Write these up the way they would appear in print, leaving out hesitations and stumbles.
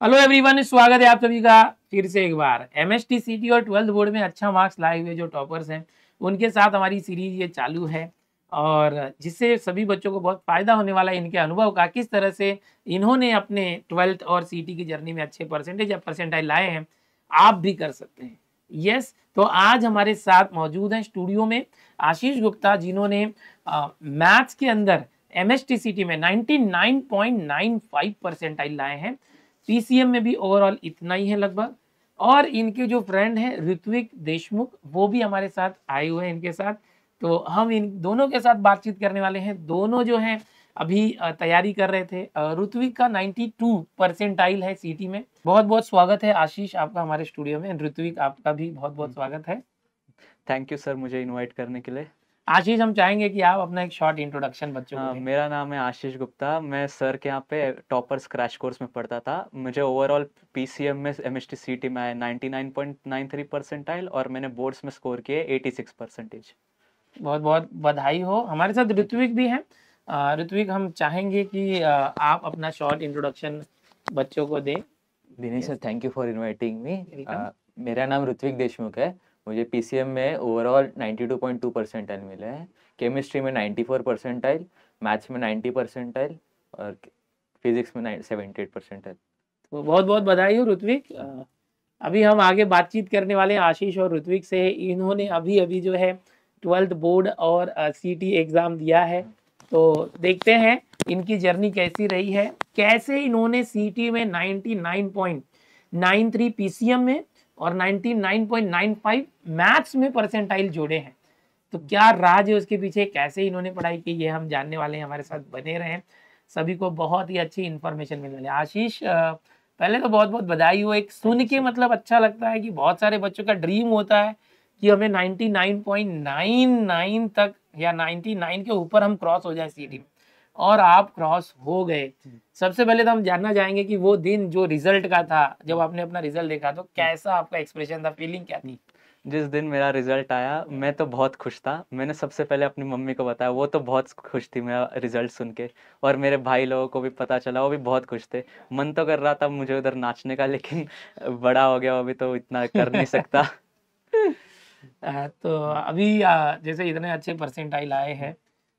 Hello everyone, स्वागत है आप सभी का फिर से एक बार। एमएसटी सीटी और 12th बोर्ड में अच्छा मार्क्स लाए हुए जो टॉपर्स हैं उनके साथ हमारी सीरीज ये चालू है और जिससे सभी बच्चों को बहुत फ़ायदा होने वाला है इनके अनुभव का, किस तरह से इन्होंने अपने 12th और सीटी की जर्नी में अच्छे परसेंटेज या परसेंटाइल लाए हैं, आप भी कर सकते हैं। यस, तो आज हमारे साथ मौजूद हैं स्टूडियो में आशीष गुप्ता, जिन्होंने मैथ्स के अंदर एमएसटी सीटी में 99.95 परसेंटाइल लाए हैं। पीसीएम में भी ओवरऑल इतना ही है लगभग। और इनके जो फ्रेंड हैं ऋत्विक देशमुख, वो भी हमारे साथ आए हुए हैं इनके साथ। तो हम इन दोनों के साथ बातचीत करने वाले हैं। दोनों जो हैं अभी तैयारी कर रहे थे। ऋत्विक का 92 परसेंटाइल है सीटी में। बहुत बहुत स्वागत है आशीष आपका हमारे स्टूडियो में। ऋत्विक आपका भी बहुत बहुत स्वागत है। थैंक यू सर मुझे इनवाइट करने के लिए। आशीष, हम चाहेंगे कि आप अपना एक शॉर्ट इंट्रोडक्शन बच्चों को दें। मेरा नाम है आशीष गुप्ता। मैं सर के यहाँ पे टॉपर्स क्रैश कोर्स में पढ़ता था। मुझे ओवरऑल पीसीएम में एमएसटी सीटी में आया 99.93 परसेंटाइल और मैंने बोर्ड्स में स्कोर किए 86 परसेंटेज। बहुत बहुत बधाई हो। हमारे साथ ऋत्विक भी हैं। ऋत्विक, हम चाहेंगे कि आप अपना शॉर्ट इंट्रोडक्शन बच्चों को दें। Dinesh sir, thank you for inviting me. Welcome. मेरा नाम ऋत्विक देशमुख है। मुझे पीसीएम में ओवरऑल 92.2 परसेंटाइल मिले हैं। केमिस्ट्री में 94 परसेंटाइल, मैथ्स में 90 परसेंटाइल और फिजिक्स में 78 परसेंटाइल। तो बहुत बहुत बधाई हो ऋत्विक। अभी हम आगे बातचीत करने वाले हैं आशीष और ऋत्विक से। इन्होंने अभी अभी जो है 12th बोर्ड और सीटी एग्ज़ाम दिया है, तो देखते हैं इनकी जर्नी कैसी रही है। कैसे इन्होंने सीटी में 99.93 पीसीएम में और 99.95 मैथ्स में परसेंटाइल जोड़े हैं। तो क्या राज है उसके पीछे, कैसे इन्होंने पढ़ाई की, ये हम जानने वाले हैं। हमारे साथ बने रहें, सभी को बहुत ही अच्छी इन्फॉर्मेशन मिलने वाली है। आशीष, पहले तो बहुत बहुत बधाई हो। एक सुन के मतलब अच्छा लगता है कि बहुत सारे बच्चों का ड्रीम होता है कि हमें 99.99 तक या 99 के ऊपर हम क्रॉस हो जाए सीटी में, और आप क्रॉस हो गए। सबसे पहले तो हम जानना चाहेंगे कि वो दिन जो रिजल्ट का था, जब आपने अपना रिजल्ट देखा तो कैसा आपका एक्सप्रेशन था, फीलिंग क्या थी? जिस दिन मेरा रिजल्ट आया मैं तो बहुत खुश था। मैंने सबसे पहले अपनी मम्मी को बताया, वो तो बहुत खुश थी मेरा रिजल्ट सुन के। और मेरे भाई लोगों को भी पता चला, वो भी बहुत खुश थे। मन तो कर रहा था मुझे उधर नाचने का, लेकिन बड़ा हो गया अभी तो इतना कर नहीं सकता। तो अभी जैसे इतने अच्छे परसेंटाइल आए हैं,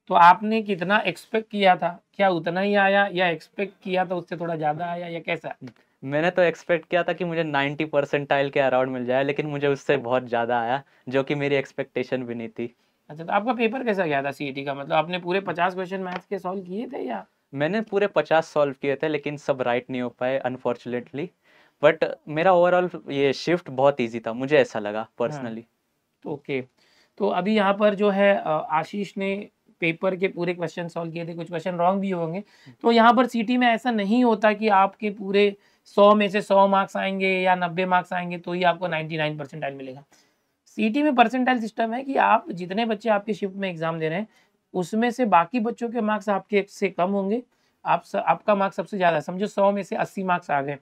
तो आपने कितना एक्सपेक्ट किया था? क्या उतना ही आया या एक्सपेक्ट किया था उससे थोड़ा ज़्यादा आया या कैसा? मैंने तो एक्सपेक्ट किया था कि मुझे 90 परसेंटाइल के अराउंड मिल जाए, लेकिन मुझे उससे बहुत ज़्यादा आया, जो कि मेरी एक्सपेक्टेशन भी नहीं थी। अच्छा, तो आपका पेपर कैसा गया था सीईटी का? मतलब आपने पूरे 50 क्वेश्चन मैथ्स के सॉल्व किए थे या? मैंने पूरे 50 सॉल्व किए थे, लेकिन सब राइट नहीं हो पाए अनफॉर्चुनेटली। बट मेरा ओवरऑल ये शिफ्ट बहुत ईजी था, मुझे ऐसा लगा पर्सनली। ओके, तो अभी यहाँ पर जो है आशीष ने पेपर के पूरे क्वेश्चन सॉल्व किए थे, कुछ क्वेश्चन रॉन्ग भी होंगे। तो यहाँ पर सीटी में ऐसा नहीं होता कि आपके पूरे 100 में से 100 मार्क्स आएंगे या 90 मार्क्स आएंगे तो ही आपको 99 परसेंटाइल मिलेगा। सीटी में परसेंटाइल सिस्टम है कि आप जितने बच्चे आपके शिफ्ट में एग्जाम दे रहे हैं, उसमें से बाकी बच्चों के मार्क्स आपके से कम होंगे। आपका मार्क्स सबसे ज़्यादा, समझो 100 में से 80 मार्क्स आ गए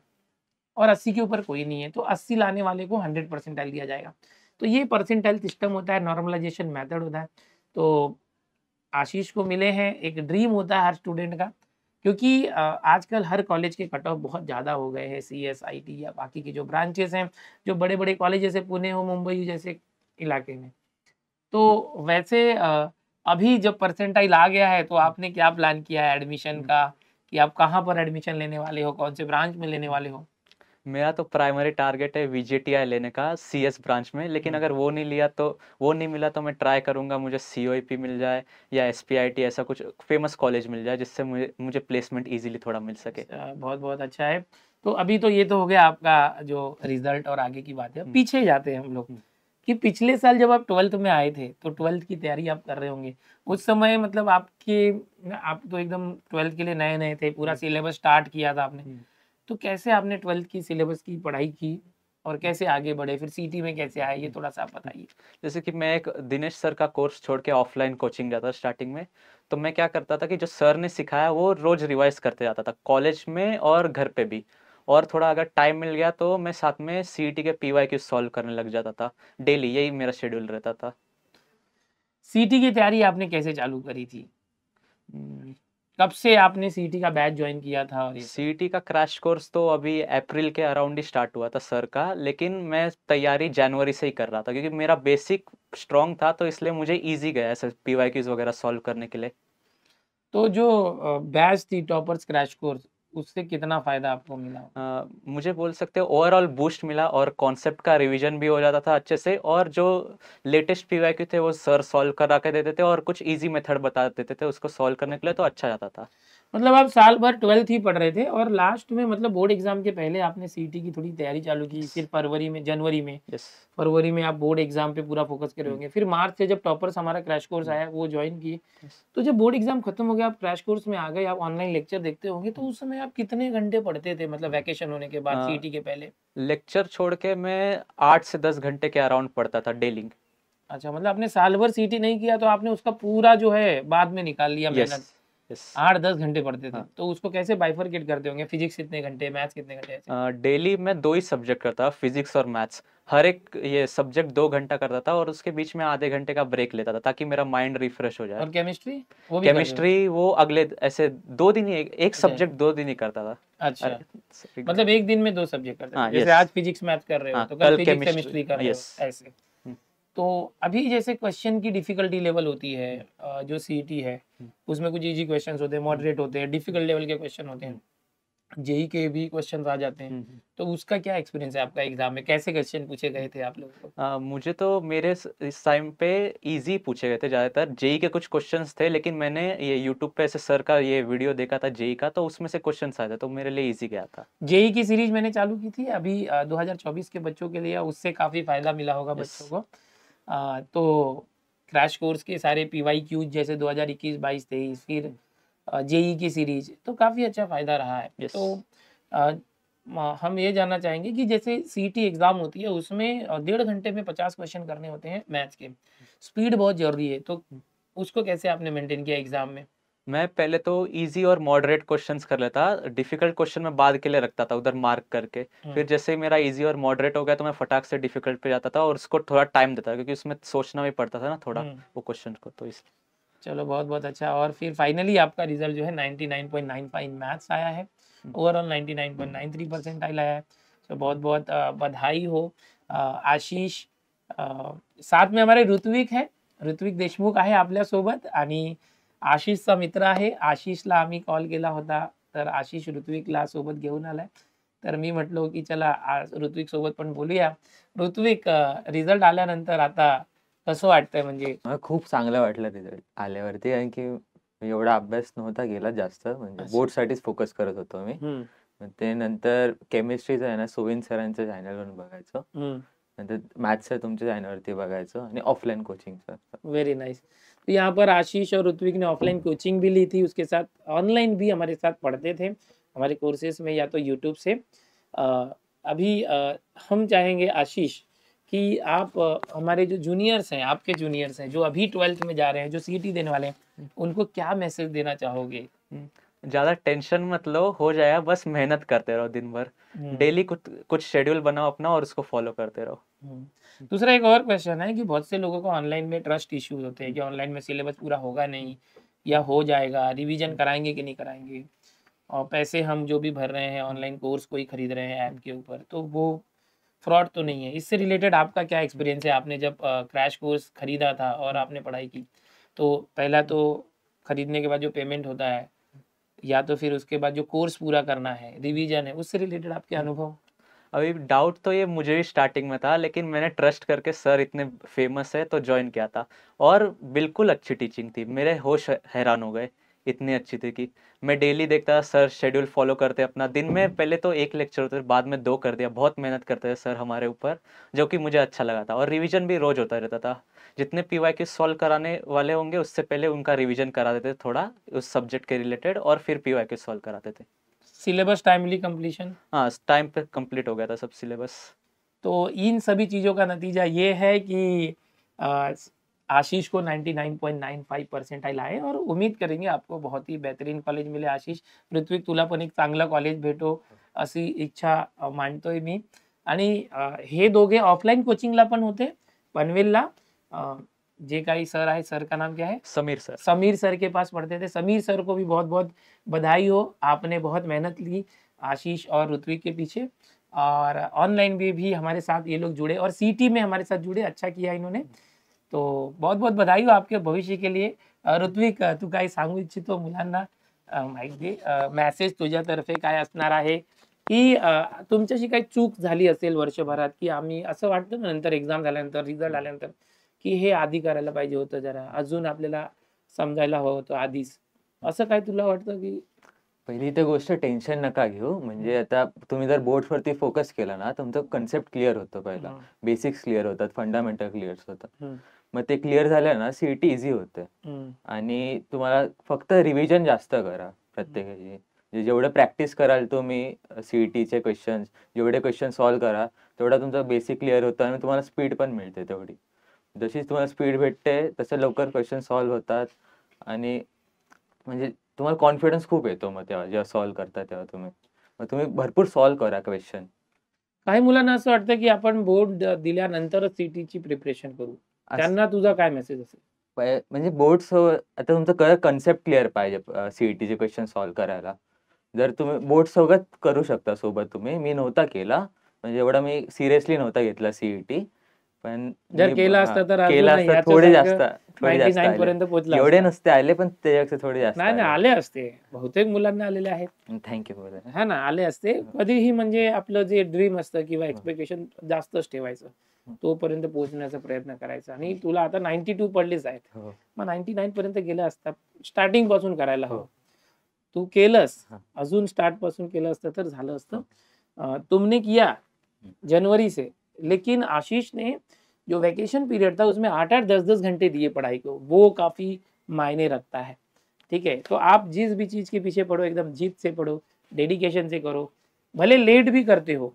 और 80 के ऊपर कोई नहीं है, तो 80 लाने वाले को 100 परसेंटाइल दिया जाएगा। तो ये परसेंटाइल सिस्टम होता है, नॉर्मलाइजेशन मेथड होता है। तो आशीष को मिले हैं, एक ड्रीम होता है हर स्टूडेंट का, क्योंकि आजकल हर कॉलेज के कट ऑफ बहुत ज़्यादा हो गए हैं। सीएस, आईटी या बाकी की जो ब्रांचेस हैं, जो बड़े बड़े कॉलेज जैसे पुणे हो, मुंबई जैसे इलाके में। तो वैसे अभी जब परसेंटाइल आ गया है तो आपने क्या प्लान किया है एडमिशन का, कि आप कहाँ पर एडमिशन लेने वाले हो, कौन से ब्रांच में लेने वाले हो? मेरा तो प्राइमरी टारगेट है वीजेटीआई लेने का सीएस ब्रांच में, लेकिन अगर वो नहीं मिला तो मैं ट्राई करूंगा मुझे सीओईपी मिल जाए या एसपीआईटी, ऐसा कुछ फेमस कॉलेज मिल जाए जिससे मुझे प्लेसमेंट इजीली थोड़ा मिल सके। बहुत बहुत अच्छा है। तो अभी तो ये तो हो गया आपका जो रिजल्ट और आगे की बात है। पीछे जाते हैं हम लोग कि पिछले साल जब आप 12th में आए थे तो 12th की तैयारी आप कर रहे होंगे उस समय, मतलब आप तो एकदम 12th के लिए नए नए थे, पूरा सिलेबस स्टार्ट किया था आपने। तो कैसे आपने 12th की सिलेबस की पढ़ाई की और कैसे आगे बढ़े, फिर सीटी में कैसे आए, ये थोड़ा सा आप बताइए। जैसे कि मैं एक दिनेश सर का कोर्स छोड़ के ऑफलाइन कोचिंग जाता स्टार्टिंग में। तो मैं क्या करता था कि जो सर ने सिखाया वो रोज रिवाइज करते जाता था, कॉलेज में और घर पे भी। और थोड़ा अगर टाइम मिल गया तो मैं साथ में सीईटी के पीवाईक्यू सॉल्व करने लग जाता था डेली, यही मेरा शेड्यूल रहता था। सीटी की तैयारी आपने कैसे चालू करी थी? कब से आपने सीटी का बैच ज्वाइन किया था और ये सब? सीईटी का क्रैश कोर्स तो अभी अप्रैल के अराउंड ही स्टार्ट हुआ था सर का, लेकिन मैं तैयारी जनवरी से ही कर रहा था क्योंकि मेरा बेसिक स्ट्रांग था, तो इसलिए मुझे इजी गया ऐसे पीवाईक्यूज वगैरह सॉल्व करने के लिए। तो जो बैच थी टॉपर्स क्रैश कोर्स, उससे कितना फायदा आपको मिला? मुझे बोल सकते हो ओवरऑल बूस्ट मिला और कॉन्सेप्ट का रिवीजन भी हो जाता था अच्छे से, और जो लेटेस्ट पीवाईक्यू थे वो सर सॉल्व करा के देते थे और कुछ इजी मेथड बता देते थे उसको सॉल्व करने के लिए, तो अच्छा जाता था। मतलब आप साल भर 12th ही पढ़ रहे थे और लास्ट में मतलब बोर्ड एग्जाम के पहले आपने सीटी की थोड़ी तैयारी चालू की, फिर जनवरी में यस। फरवरी में आप बोर्ड एग्जाम पे पूरा फोकस करे होंगे, फिर मार्च से जब टॉपर्स हमारा क्रैश कोर्स आया वो ज्वाइन किए। तो जब बोर्ड एग्जाम खत्म हो गया, आप क्रैश कोर्स में आ गए, आप ऑनलाइन लेक्चर देखते होंगे, तो उस समय आप कितने घंटे पढ़ते थे, मतलब वैकेशन होने के बाद सीटी के पहले? लेक्चर छोड़ के मैं 8 से 10 घंटे के अराउंड पढ़ता था डेली। अच्छा, मतलब आपने साल भर सीटी नहीं किया तो आपने उसका पूरा जो है बाद में निकाल लिया मेहनत। Yes yes. 8-10 घंटे पढ़ते थे। हाँ। तो उसको कैसे बाइफरकेट करते होंगे, फिजिक्स कितने घंटे, मैथ्स कितने घंटे ऐसे? डेली मैं 2 ही सब्जेक्ट करता, फिजिक्स और मैथ्स। हर एक ये सब्जेक्ट 2 घंटा करता था और उसके बीच में आधे घंटे का ब्रेक लेता था ताकि मेरा माइंड रिफ्रेश हो जाए। और केमिस्ट्री वो भी करते हो? केमिस्ट्री वो अगले ऐसे 2 दिन ही, एक अच्छा। सब्जेक्ट 2 दिन ही करता था। अच्छा, अरे, मतलब एक दिन में 2 सब्जेक्ट करते हाँ, थे, जैसे yes। आज फिजिक्स मैथ कर रहे हो हाँ, तो कल कल फिजिक्स chemistry, केमिस्ट्री कर रहे हो, yes। ऐसे। तो अभी जैसे क्वेश्चन की डिफिकल्टी लेवल होती है, जो सीईटी है उसमें कुछ इजी क्वेश्चंस होते हैं, मॉडरेट होते हैं, डिफिकल्ट लेवल के क्वेश्चन होते हैं, जेई के भी क्वेश्चन आ जाते हैं। तो उसका क्या एक्सपीरियंस है आपका एग्जाम में, कैसे क्वेश्चन पूछे गए थे आप लोगों को? मुझे तो मेरे इस टाइम पे इजी पूछे गए थे ज़्यादातर। जेई के कुछ क्वेश्चंस थे, लेकिन मैंने ये यूट्यूब पे ऐसे सर का ये वीडियो देखा था जेई का, तो उसमें से क्वेश्चंस आए थे, तो मेरे लिए इजी गया था। जेई की सीरीज मैंने चालू की थी अभी 2024 के बच्चों के लिए, उससे काफ़ी फायदा मिला होगा बच्चों को। तो क्रैश कोर्स के सारे पीवाईक्यूज जैसे 2021, 22, 23, फिर जेई की सीरीज, तो काफ़ी अच्छा फायदा रहा है। Yes। तो हम ये जानना चाहेंगे कि जैसे सीटी एग्जाम होती है उसमें 1.5 घंटे में 50 क्वेश्चन करने होते हैं मैथ्स के, स्पीड बहुत जरूरी है, तो उसको कैसे आपने मेंटेन किया एग्जाम में? मैं पहले तो इजी और मॉडरेट क्वेश्चंस कर लेता, डिफिकल्ट क्वेश्चन मैं बाद के लिए रखता था उधर मार्क करके। फिर जैसे ही मेरा इजी और मॉडरेट हो गया तो मैं फटाक से डिफिकल्ट पे जाता था और उसको थोड़ा टाइम देता था क्योंकि उसमें सोचना भी पड़ता था ना थोड़ा वो क्वेश्चन को, तो इस चलो बहुत बहुत अच्छा। और फिर फाइनली आपका रिजल्ट जो है 99.95 इन मैथ्स आया है, ओवरऑल 99.93% आया है। तो बहुत बहुत बधाई हो। आशीष, साथ में हमारे ऋत्विक है, ऋत्विक देशमुख आहे आपल्या सोबत, आणि आशिषचा मित्र आहे। आशिषला आम्ही कॉल केला होता तर आशिष ऋत्विकला सोबत घेऊन आलाय, तर मी म्हटलो की चला आज ऋत्विक सोबत पण बोलूया। ऋत्विक, रिझल्ट आल्यानंतर आता कसं वाटतंय, म्हणजे? मला खूप चांगलं वाटलं रिझल्ट आल्यावरती, कारण की एवढा अभ्यास नव्हता केला जास्त, म्हणजे अच्छा। बोर्डसाठीच फोकस करत होतो मी. ते नंतर केमिस्ट्रीचं आहे ना सोविन सरांच्या चॅनलवरून बघायचं, नंतर मॅथ्सचं तुमच्या चॅनलवरती बघायचं आणि ऑफलाईन कोचिंगचं. Very nice. तो यहाँ पर आशीष और ऋत्विक ने ऑफलाइन कोचिंग भी ली थी, उसके साथ ऑनलाइन भी हमारे साथ पढ़ते थे हमारे कोर्सेज में या तो यूट्यूब से। अभी हम चाहेंगे आशीष कि आप हमारे जो जूनियर्स हैं, आपके जूनियर्स हैं जो अभी 12th में जा रहे हैं, जो सीईटी देने वाले हैं, उनको क्या मैसेज देना चाहोगे? ज़्यादा टेंशन मत लो, हो जाएगा, बस मेहनत करते रहो दिन भर, डेली कुछ कुछ शेड्यूल बनाओ अपना और उसको फॉलो करते रहो। दूसरा एक और क्वेश्चन है कि बहुत से लोगों को ऑनलाइन में ट्रस्ट इश्यूज होते हैं कि ऑनलाइन में सिलेबस पूरा होगा नहीं या हो जाएगा, रिवीजन कराएंगे कि नहीं कराएंगे, और पैसे हम जो भी भर रहे हैं ऑनलाइन कोर्स कोई खरीद रहे हैं ऐप के ऊपर, तो वो फ्रॉड तो नहीं है? इससे रिलेटेड आपका क्या एक्सपीरियंस है? आपने जब क्रैश कोर्स खरीदा था और आपने पढ़ाई की, तो पहला तो खरीदने के बाद जो पेमेंट होता है, या तो फिर उसके बाद जो कोर्स पूरा करना है, रिवीजन है, उससे रिलेटेड आपके अनुभव? अभी डाउट तो ये मुझे भी स्टार्टिंग में था, लेकिन मैंने ट्रस्ट करके सर इतने फेमस है तो ज्वाइन किया था, और बिल्कुल अच्छी टीचिंग थी, मेरे होश हैरान हो गए, इतनी अच्छी थी कि मैं डेली देखता था सर शेड्यूल फॉलो करते अपना, दिन में पहले तो 1 लेक्चर होते थे, बाद में 2 कर दिया, बहुत मेहनत करते थे सर हमारे ऊपर, जो कि मुझे अच्छा लगा था। और रिवीजन भी रोज होता रहता था, जितने पीवाईक्यू सॉल्व कराने वाले होंगे उससे पहले उनका रिवीजन करा देते थे थोड़ा उस सब्जेक्ट के रिलेटेड, और फिर पीवाईक्यू सॉल्व कराते थे। Syllabus timely completion? हाँ, टाइम पे कंप्लीट हो गया था सब सिलेबस। तो इन सभी चीज़ों का नतीजा ये है कि आशीष को 99.95 पर्सेंटाइल आए, और उम्मीद करेंगे आपको बहुत ही बेहतरीन कॉलेज मिले। आशीष, ऋत्विक, तुला पण एक चांगला कॉलेज भेटो अशी इच्छा मांडतोय मी। आणि हे दोघे ऑफलाईन कोचिंगला पण होते पनवेलला, जे काई सर आए, सर का नाम क्या है? समीर सर। समीर सर के पास पढ़ते थे। समीर सर को भी बहुत-बहुत बधाई हो, आपने बहुत मेहनत ली आशीष और ऋत्विक के पीछे, और ऑनलाइन में भी हमारे साथ ये लोग जुड़े और सीटी में हमारे साथ जुड़े, अच्छा किया इन्होंने। तो बहुत-बहुत बधाई हो आपके भविष्य के लिए. ऋत्विक, तू काही सांगू इच्छितो मुलांना? माहिती दे, मेसेज तुझ्यातर्फे काय असणार आहे की तुमच्याशी काही चूक झाली असेल वर्षभरात, की आम्ही असं वाटतं ना नंतर एक्झाम झाल्यानंतर, रिझल्ट आल्यानंतर, की हे आधी करायला पाहिजे होतं, जरा अजून आपल्याला समजायला हवं होतं आधीच, असं काय तुला वाटतं? की पहिली तर गोष्ट टेन्शन नका घेऊ. म्हणजे आता तुम्ही जर बोर्ड्सवरती फोकस केला ना, तुमचं कन्सेप्ट क्लिअर होतं पहिला. हं. बेसिक्स क्लिअर होतात, फंडामेंटल क्लिअर होतात. हं. मग ते क्लिअर झालं ना, सीईटी इझी होते. हं. आणि तुम्हाला फक्त रिव्हिजन जास्त करा प्रत्येकाची. म्हणजे जेवढं प्रॅक्टिस कराल तुम्ही सीईटीचे क्वेश्चन्स, जेवढे क्वेश्चन सॉल्व्ह करा, तेवढा तुमचा बेसिक क्लिअर होतं आणि तुम्हाला स्पीड पण मिळते तेवढी. जशी तुम्हाला स्पीड भेटते, तसं लवकर क्वेश्चन सॉल्व्ह होतात आणि म्हणजे तुम्हाला कॉन्फिडन्स खूप येतो मग तेव्हा जेव्हा सॉल्व्ह करता तेव्हा तुम्ही. मग तुम्ही भरपूर सॉल्व्ह करा क्वेश्चन. काही मुलांना असं वाटतं की आपण बोर्ड दिल्यानंतरच सीईटीची प्रिपरेशन करू. त्यांना तुझा काय मेसेज असेल? म्हणजे बोर्ड्स आता तुमचं कन्सेप्ट क्लिअर पाहिजे सीईटीचे क्वेश्चन सॉल्व्ह करायला. जर तुम्ही बोर्ड सोबत करू शकता सोबत तुम्ही. मी नव्हता केला. म्हणजे एवढा मी सिरियसली नव्हता घेतला सीईटी. पण जर केला असता तर अजून केला असता थोडे जास्त 99 आले. पर्यंत पोहोचला एवढे असता. नसते आले, पण त्याच्यापेक्षा थोडे जास्त नाही आले. आले असते. बहुतेक मुलांना आलेले आहेत. Thank you brother. है ना, आले असते. कधीही म्हणजे आपलं जे ड्रीम असतं किंवा एक्सपेक्टेशन जास्तच ठेवायचं. तोपर्यंत पोहोचण्याचा प्रयत्न करायचा आणि तुला आता 92 पडलेच आहेत. हो. मग 99 पर्यंत गेला असता. स्टार्टिंग पासून करायला हवं. हो. तू केलंस. हाँ. अजून स्टार्ट पासून केलं असतं तर झालं असतं. तुमने किया जनवरी से, लेकिन आशीष ने जो वैकेशन पीरियड था उसमें 8-8 10-10 घंटे दिए पढ़ाई को, वो काफी मायने रखता है. ठीक है, तो आप जिस भी चीज के पीछे पढ़ो एकदम जीत से पढ़ो, डेडिकेशन से करो, भले लेट भी करते हो,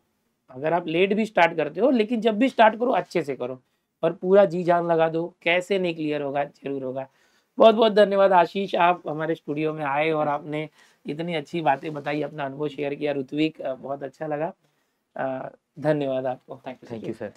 अगर आप लेट भी स्टार्ट करते हो, लेकिन जब भी स्टार्ट करो अच्छे से करो और पूरा जी जान लगा दो. कैसे नहीं क्लियर होगा, जरूर होगा. बहुत बहुत धन्यवाद आशीष, आप हमारे स्टूडियो में आए और आपने इतनी अच्छी बातें बताई, अपना अनुभव शेयर किया. ऋत्विक, बहुत अच्छा लगा. धन्यवाद आपको. Thank you sir.